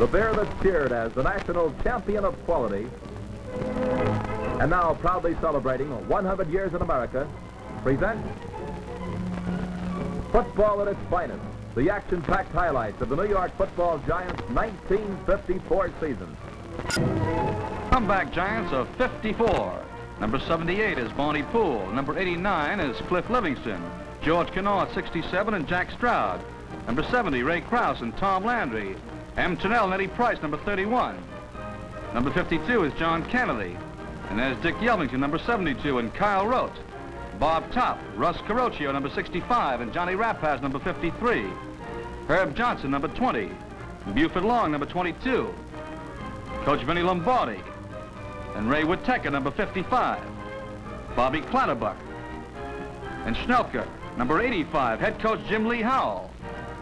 The bear that's cheered as the national champion of quality, and now proudly celebrating 100 years in America, presents football at its finest, the action-packed highlights of the New York Football Giants' 1954 season. Comeback Giants of 54. Number 78 is Bonnie Poole. Number 89 is Cliff Livingston. George Kennard, 67, and Jack Stroud. Number 70, Ray Krause and Tom Landry. M. Tennell and Eddie Price, number 31. Number 52 is John Kennedy. And there's Dick Yelvington, number 72, and Kyle Rote. Bob Topp, Russ Carocchio, number 65, and Johnny Rapaz, number 53. Herb Johnson, number 20. And Buford Long, number 22. Coach Vinnie Lombardi. And Ray Witeka, number 55. Bobby Clatterbuck. And Schnelker, number 85. Head coach Jim Lee Howell.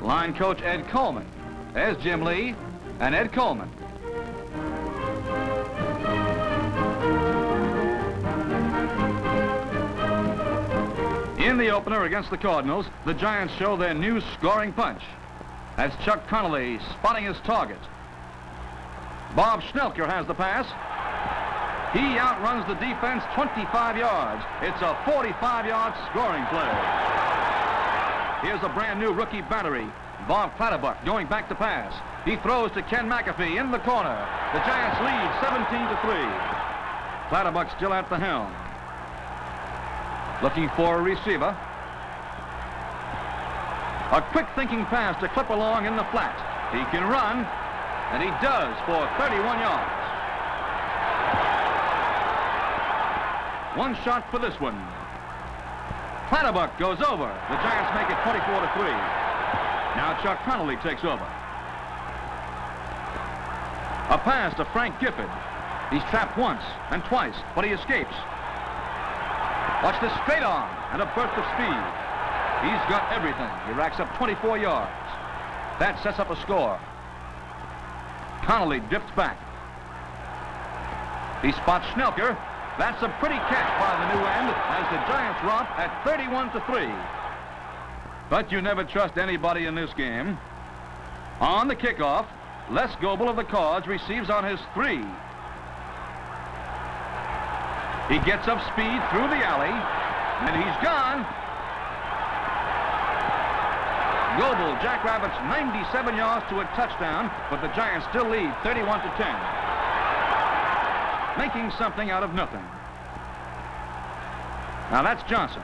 Line coach Ed Coleman. There's Jim Lee and Ed Coleman. In the opener against the Cardinals, the Giants show their new scoring punch. That's Chuck Connolly spotting his target. Bob Schnelker has the pass. He outruns the defense 25 yards. It's a 45-yard scoring play. Here's a brand new rookie battery. Bob Clatterbuck going back to pass. He throws to Ken McAfee in the corner. The Giants lead 17-3. Clatterbuck still at the helm. Looking for a receiver. A quick thinking pass to clip along in the flat. He can run, and he does for 31 yards. One shot for this one. Clatterbuck goes over. The Giants make it 24-3. Now Chuck Connolly takes over. A pass to Frank Gifford. He's trapped once and twice, but he escapes. Watch this straight on and a burst of speed. He's got everything. He racks up 24 yards. That sets up a score. Connolly drifts back. He spots Schnelker. That's a pretty catch by the new end as the Giants romp at 31-3. But you never trust anybody in this game. On the kickoff, Les Goebel of the Cards receives on his 3. He gets up speed through the alley, and he's gone. Goebel jackrabbits 97 yards to a touchdown, but the Giants still lead 31-10. Making something out of nothing. Now that's Johnson.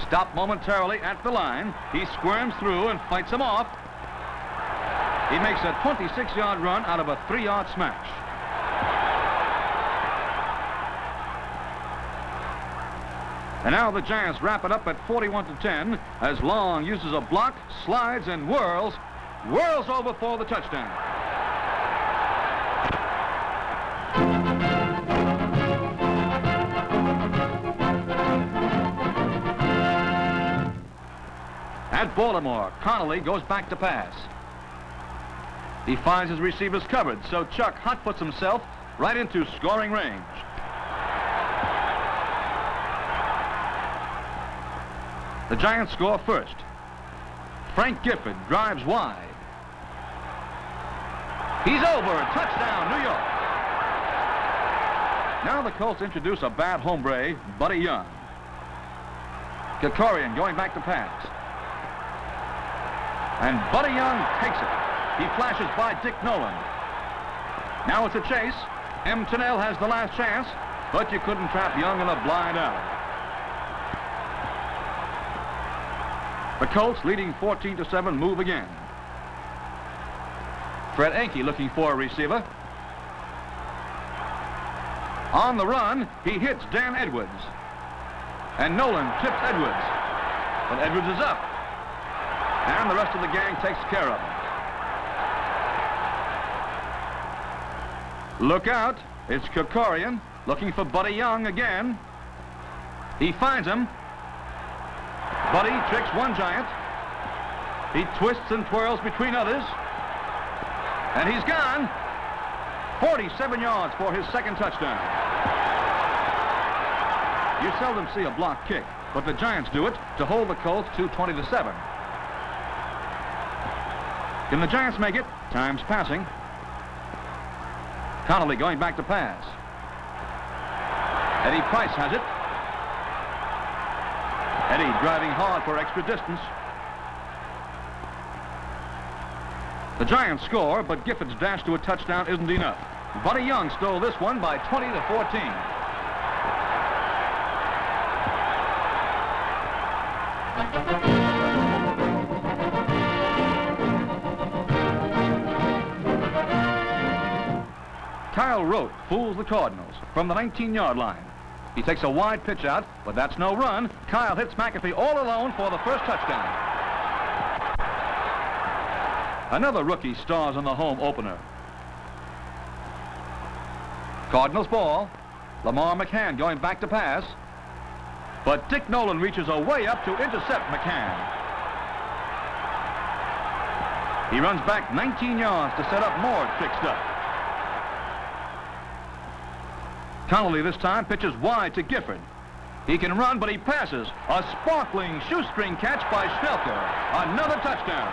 Stopped momentarily at the line. He squirms through and fights him off. He makes a 26-yard run out of a 3-yard smash. And now the Giants wrap it up at 41-10 as Long uses a block, slides, and whirls over for the touchdown. At Baltimore, Connolly goes back to pass. He finds his receivers covered, so Chuck hot puts himself right into scoring range. The Giants score first. Frank Gifford drives wide. He's over. Touchdown, New York. Now the Colts introduce a bad hombre, Buddy Young. Kikorian going back to pass. And Buddy Young takes it. He flashes by Dick Nolan. Now it's a chase. M. Tennell has the last chance, but you couldn't trap Young in a blind alley. The Colts, leading 14-7, move again. Fred Enke looking for a receiver. On the run, he hits Dan Edwards. And Nolan tips Edwards. But Edwards is up. And the rest of the gang takes care of him. Look out. It's Kikorian looking for Buddy Young again. He finds him. Buddy tricks one Giant. He twists and twirls between others. And he's gone. 47 yards for his second touchdown. You seldom see a block kick, but the Giants do it to hold the Colts to 20-7. Can the Giants make it? Time's passing. Connolly going back to pass. Eddie Price has it. Eddie driving hard for extra distance. The Giants score, but Gifford's dash to a touchdown isn't enough. Buddy Young stole this one by 20 to 14. Kyle Rote fools the Cardinals from the 19-yard line. He takes a wide pitch out, but that's no run. Kyle hits McAfee all alone for the first touchdown. Another rookie stars on the home opener. Cardinals ball. Lamar McCann going back to pass. But Dick Nolan reaches a way up to intercept McCann. He runs back 19 yards to set up more fixed up. Connolly this time pitches wide to Gifford. He can run, but he passes. A sparkling shoestring catch by Schnelker. Another touchdown.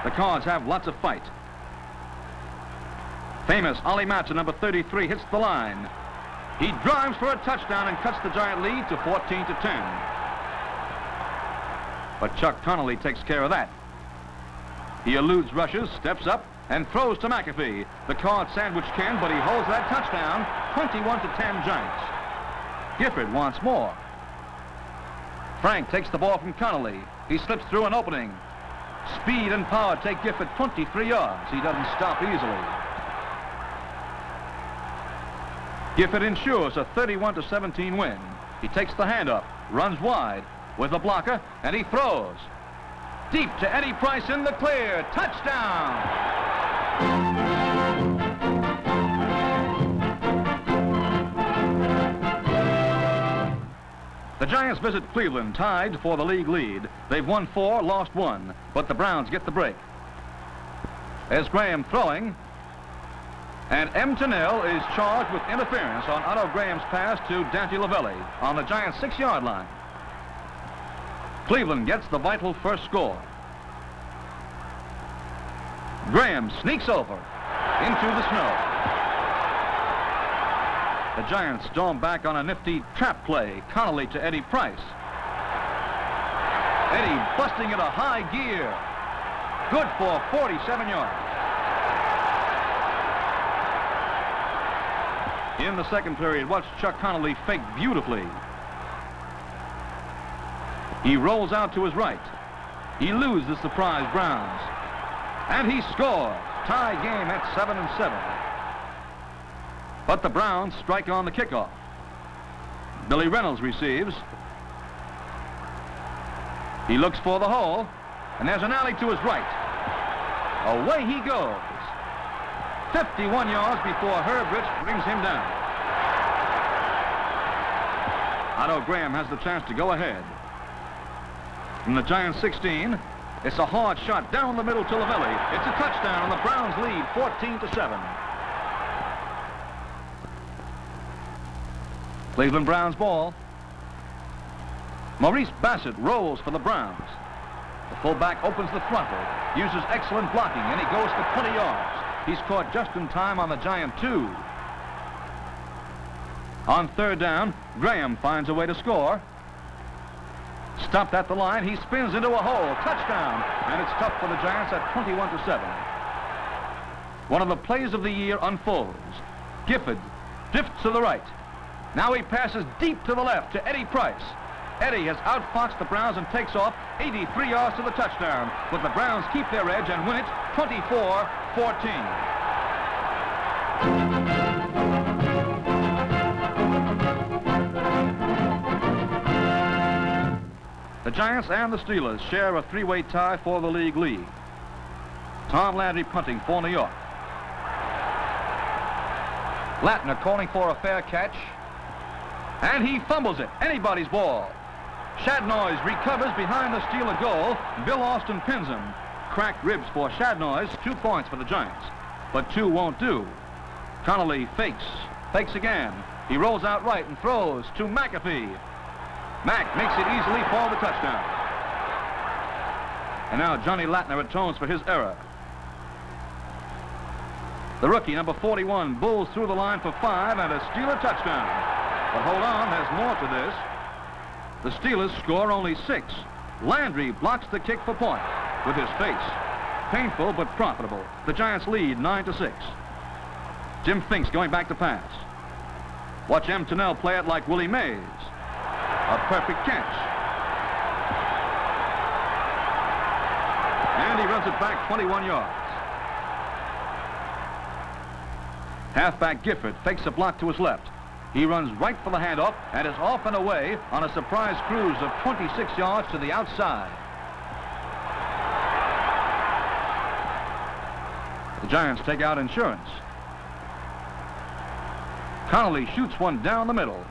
The Cards have lots of fight. Famous Ollie Matson, number 33, hits the line. He drives for a touchdown and cuts the Giant lead to 14 to 10. But Chuck Connolly takes care of that. He eludes rushes, steps up, and throws to McAfee. The Card sandwich Ken, but he holds that touchdown. 21 to 10 Giants. Gifford wants more. Frank takes the ball from Connolly. He slips through an opening. Speed and power take Gifford 23 yards. He doesn't stop easily. Gifford ensures a 31 to 17 win. He takes the handoff, runs wide with a blocker, and he throws. Deep to Eddie Price in the clear. Touchdown! The Giants visit Cleveland tied for the league lead. They've won 4, lost 1, but the Browns get the break. There's Graham throwing, and M. Tennell is charged with interference on Otto Graham's pass to Dante Lavelli on the Giants' 6-yard line. Cleveland gets the vital first score. Graham sneaks over into the snow. The Giants storm back on a nifty trap play. Connolly to Eddie Price. Eddie busting at a high gear. Good for 47 yards. In the second period, watch Chuck Connolly fake beautifully. He rolls out to his right. He eludes the surprise Browns. And he scores. Tie game at 7-7. But the Browns strike on the kickoff. Billy Reynolds receives. He looks for the hole, and there's an alley to his right. Away he goes. 51 yards before Herb Rich brings him down. Otto Graham has the chance to go ahead. From the Giants' 16, it's a hard shot down the middle to Lavelli. It's a touchdown, and the Browns lead 14-7. Cleveland Browns ball. Maurice Bassett rolls for the Browns. The fullback opens the throttle, uses excellent blocking, and he goes for 20 yards. He's caught just in time on the Giant 2. On third down, Graham finds a way to score. Stopped at the line, he spins into a hole. Touchdown, and it's tough for the Giants at 21-7. One of the plays of the year unfolds. Gifford drifts to the right. Now he passes deep to the left to Eddie Price. Eddie has outfoxed the Browns and takes off 83 yards to the touchdown. But the Browns keep their edge and win it 24-14. The Giants and the Steelers share a three-way tie for the league lead. Tom Landry punting for New York. Latner calling for a fair catch. And he fumbles it. Anybody's ball. Shadnois recovers behind the Steeler goal. Bill Austin pins him. Cracked ribs for Shadnois. 2 points for the Giants. But 2 won't do. Connolly fakes again. He rolls out right and throws to McAfee. Mack makes it easily for the touchdown. And now Johnny Latner atones for his error. The rookie, number 41, bulls through the line for 5 and a Steeler touchdown. But hold on, there's more to this. The Steelers score only 6. Landry blocks the kick for point with his face. Painful but profitable. The Giants lead 9-6. Jim Finks going back to pass. Watch M. Tunnell play it like Willie Mays. A perfect catch. And he runs it back 21 yards. Halfback Gifford fakes a block to his left. He runs right for the handoff and is off and away on a surprise cruise of 26 yards to the outside. The Giants take out insurance. Connolly shoots one down the middle.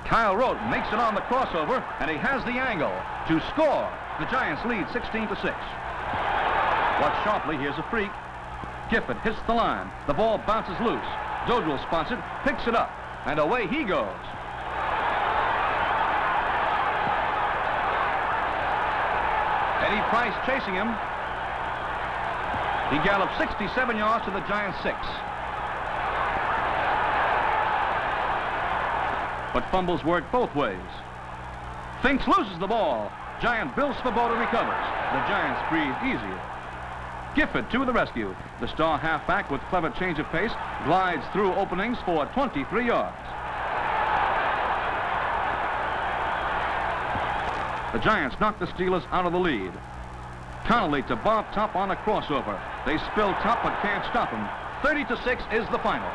Kyle Rote makes it on the crossover, and he has the angle to score. The Giants lead 16-6. Watch sharply, here's a freak. Gifford hits the line. The ball bounces loose. Dodrell spots it, picks it up, and away he goes. Eddie Price chasing him. He gallops 67 yards to the Giants' 6. But fumbles work both ways. Finks loses the ball. Giant Bill Svoboda recovers. The Giants breathe easier. Gifford to the rescue. The star halfback with clever change of pace glides through openings for 23 yards. The Giants knock the Steelers out of the lead. Connolly to Bob Top on a crossover. They spill Top but can't stop him. 30-6 is the final.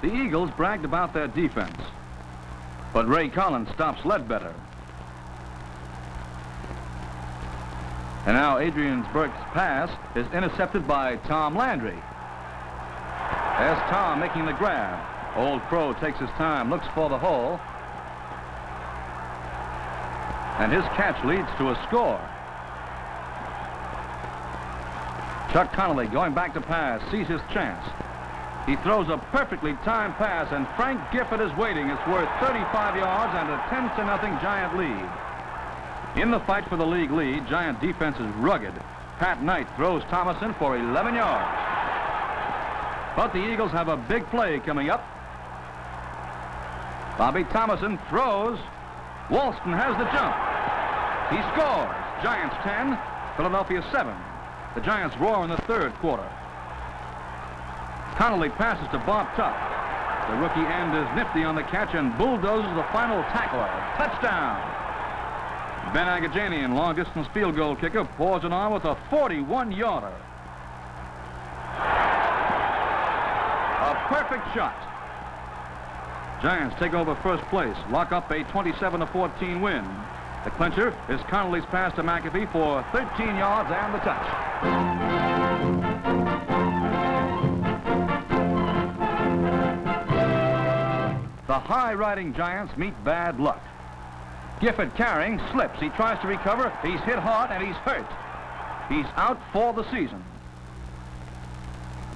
The Eagles bragged about their defense, but Ray Collins stops Ledbetter. And now Adrian Burke's pass is intercepted by Tom Landry. There's Tom making the grab. Old Crow takes his time, looks for the hole, and his catch leads to a score. Chuck Connolly going back to pass, sees his chance. He throws a perfectly timed pass, and Frank Gifford is waiting. It's worth 35 yards and a 10-0 Giant lead. In the fight for the league lead, Giant defense is rugged. Pat Knight throws Thomason for 11 yards. But the Eagles have a big play coming up. Bobby Thomason throws. Walston has the jump. He scores. Giants 10, Philadelphia 7. The Giants roar in the third quarter. Connolly passes to Bob Tuck. The rookie end is nifty on the catch and bulldozes the final tackler. Touchdown! Ben Agajanian, long-distance field goal kicker, pours it on with a 41-yarder. A perfect shot. Giants take over first place, lock up a 27-14 win. The clincher is Connolly's pass to McAfee for 13 yards and the touch. The high-riding Giants meet bad luck. Gifford carrying, slips. He tries to recover. He's hit hard and he's hurt. He's out for the season.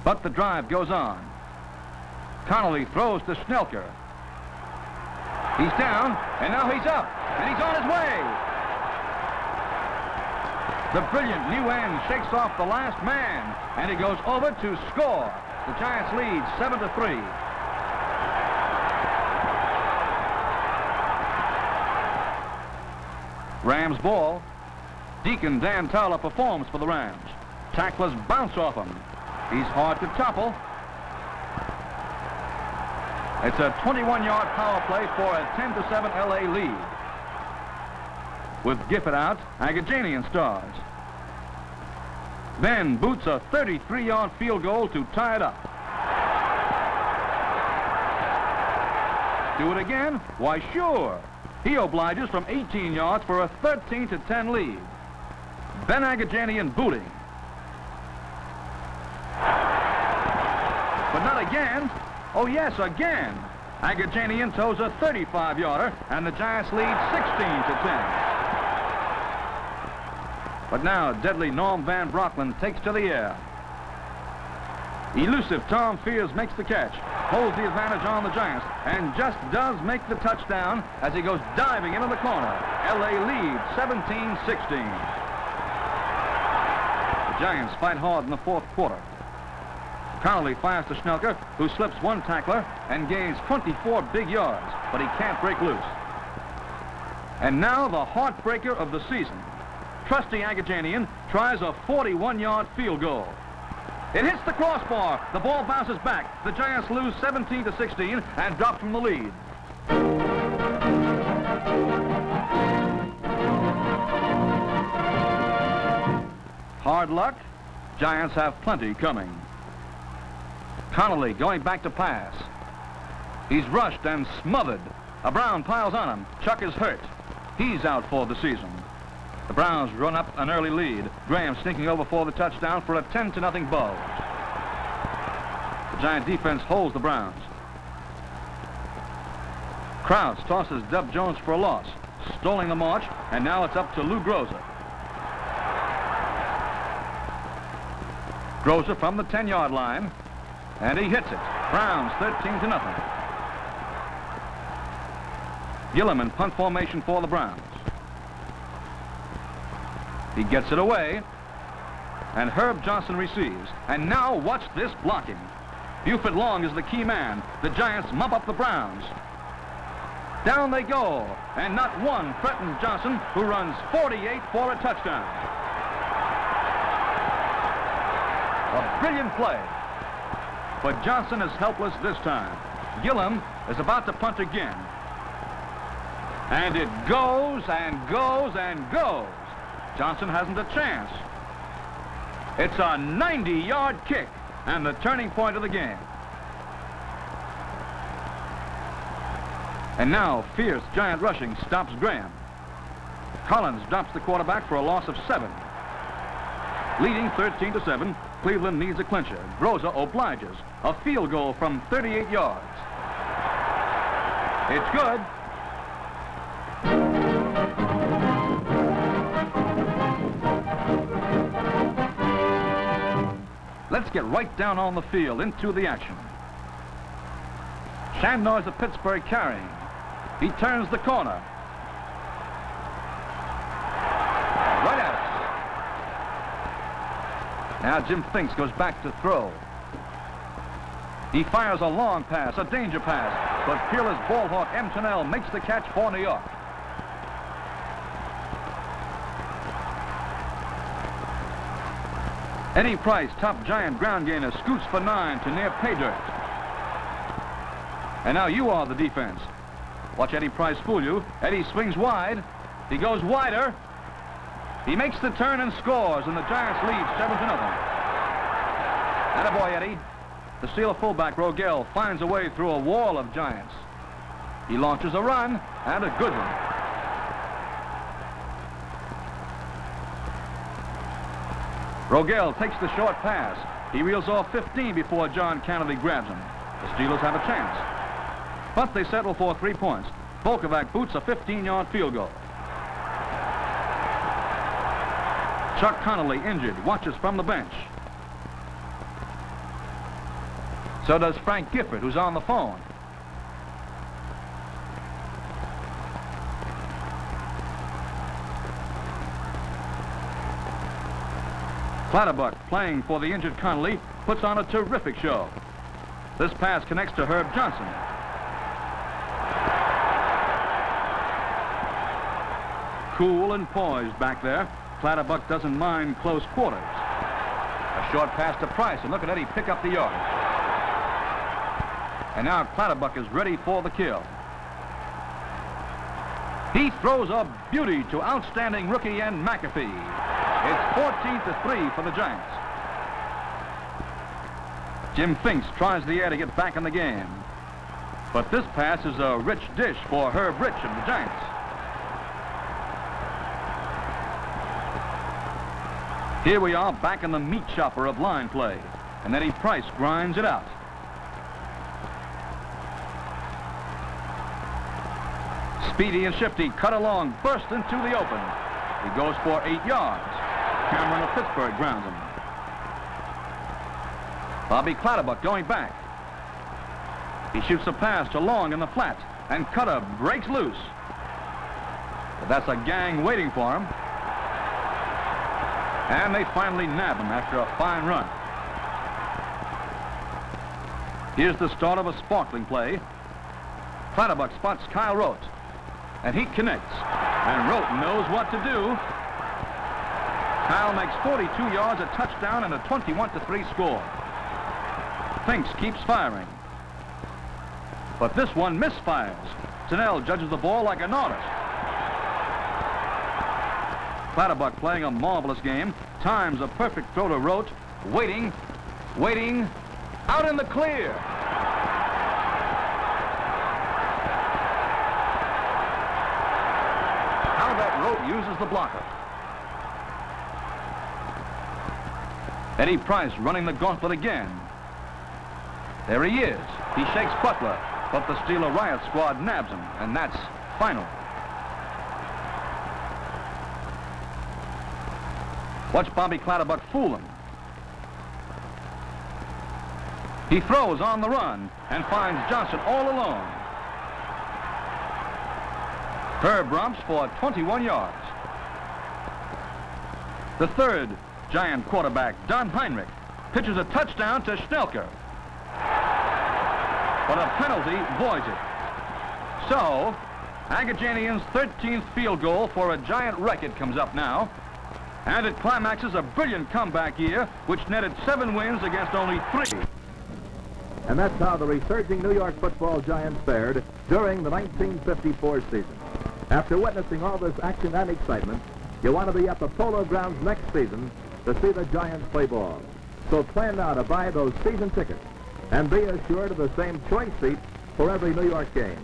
But the drive goes on. Connolly throws to Schnelker. He's down, and now he's up, and he's on his way. The brilliant new end shakes off the last man, and he goes over to score. The Giants lead 7-3. Rams ball. Deacon Dan Towler performs for the Rams. Tacklers bounce off him. He's hard to topple. It's a 21-yard power play for a 10-7 LA lead. With Gifford out, Agajanian stars. Then boots a 33-yard field goal to tie it up. Do it again? Why, sure. He obliges from 18 yards for a 13-10 lead. Ben Agajanian booting. But not again. Oh, yes, again. Agajanian toes a 35-yarder, and the Giants lead 16-10. But now, deadly Norm Van Brocklin takes to the air. Elusive Tom Fears makes the catch. holds the advantage on the Giants and just does make the touchdown as he goes diving into the corner. L.A. leads 17-16. The Giants fight hard in the fourth quarter. Connolly fires to Schnelker, who slips one tackler and gains 24 big yards, but he can't break loose. And now the heartbreaker of the season. Trusty Agajanian tries a 41-yard field goal. It hits the crossbar. The ball bounces back. The Giants lose 17-16 and drop from the lead. Hard luck. Giants have plenty coming. Connolly going back to pass. He's rushed and smothered. A Brown piles on him. Chuck is hurt. He's out for the season. The Browns run up an early lead. Graham sneaking over for the touchdown for a 10-0 bulge. The Giant defense holds the Browns. Krause tosses Dub Jones for a loss, stalling the march, and now it's up to Lou Groza. Groza from the 10-yard line, and he hits it. Browns 13-0. Gillum in punt formation for the Browns. He gets it away, and Herb Johnson receives. And now watch this blocking. Buford Long is the key man. The Giants mop up the Browns. Down they go, and not one threatens Johnson, who runs 48 for a touchdown. A brilliant play. But Johnson is helpless this time. Gillum is about to punt again. And it goes and goes and goes. Johnson hasn't a chance. It's a 90-yard kick and the turning point of the game. And now fierce Giant rushing stops Graham. Collins drops the quarterback for a loss of 7. Leading 13-7, Cleveland needs a clincher. Groza obliges. A field goal from 38 yards. It's good. Let's get right down on the field into the action. Shandnor's of Pittsburgh carrying. He turns the corner. Right at it. Now Jim Finks goes back to throw. He fires a long pass, a danger pass, but fearless ball hawk M. Tunnell makes the catch for New York. Eddie Price, top Giant ground gainer, scoots for 9 to near pay dirt. And now you are the defense. Watch Eddie Price fool you. Eddie swings wide. He goes wider. He makes the turn and scores, and the Giants lead 7-0. Attaboy, Eddie. The Steeler fullback, Rogel, finds a way through a wall of Giants. He launches a run, and a good one. Rogel takes the short pass. He reels off 15 before John Kennedy grabs him. The Steelers have a chance. But they settle for 3 points. Volkovac boots a 15-yard field goal. Chuck Connolly, injured, watches from the bench. So does Frank Gifford, who's on the phone. Clatterbuck, playing for the injured Connolly, puts on a terrific show. This pass connects to Herb Johnson. Cool and poised back there. Clatterbuck doesn't mind close quarters. A short pass to Price, and look at Eddie pick up the yard. And now Clatterbuck is ready for the kill. He throws a beauty to outstanding rookie Ian McAfee. It's 14-3 for the Giants. Jim Finks tries the air to get back in the game. But this pass is a rich dish for Herb Rich of the Giants. Here we are back in the meat chopper of line play. And Eddie Price grinds it out. Speedy and shifty, cut along, burst into the open. He goes for 8 yards. Cameron of Pittsburgh grounds him. Bobby Clatterbuck going back. He shoots a pass to Long in the flat, and Cutter breaks loose. But that's a gang waiting for him. And they finally nab him after a fine run. Here's the start of a sparkling play. Clatterbuck spots Kyle Rote, and he connects. And Rote knows what to do. Kyle makes 42 yards, a touchdown, and a 21-3 score. Finks keeps firing. But this one misfires. Snell judges the ball like an artist. Clatterbuck playing a marvelous game. Times a perfect throw to Rote. Waiting. Out in the clear. How that Rote uses the blocker. Eddie Price running the gauntlet again. There he is. He shakes Butler, but the Steeler Riot Squad nabs him, and that's final. Watch Bobby Clatterbuck fool him. He throws on the run and finds Johnson all alone. Herb romps for 21 yards. The third Giant quarterback, Don Heinrich, pitches a touchdown to Schnelker. But a penalty voids it. So, Agajanian's 13th field goal for a Giant record comes up now. And it climaxes a brilliant comeback year, which netted 7 wins against only 3. And that's how the resurging New York football Giants fared during the 1954 season. After witnessing all this action and excitement, you want to be at the Polo Grounds next season to see the Giants play ball. So plan now to buy those season tickets and be assured of the same choice seat for every New York game.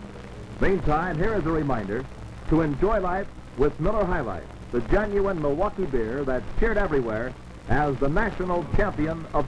Meantime, here is a reminder to enjoy life with Miller High Life, the genuine Milwaukee beer that's cheered everywhere as the national champion of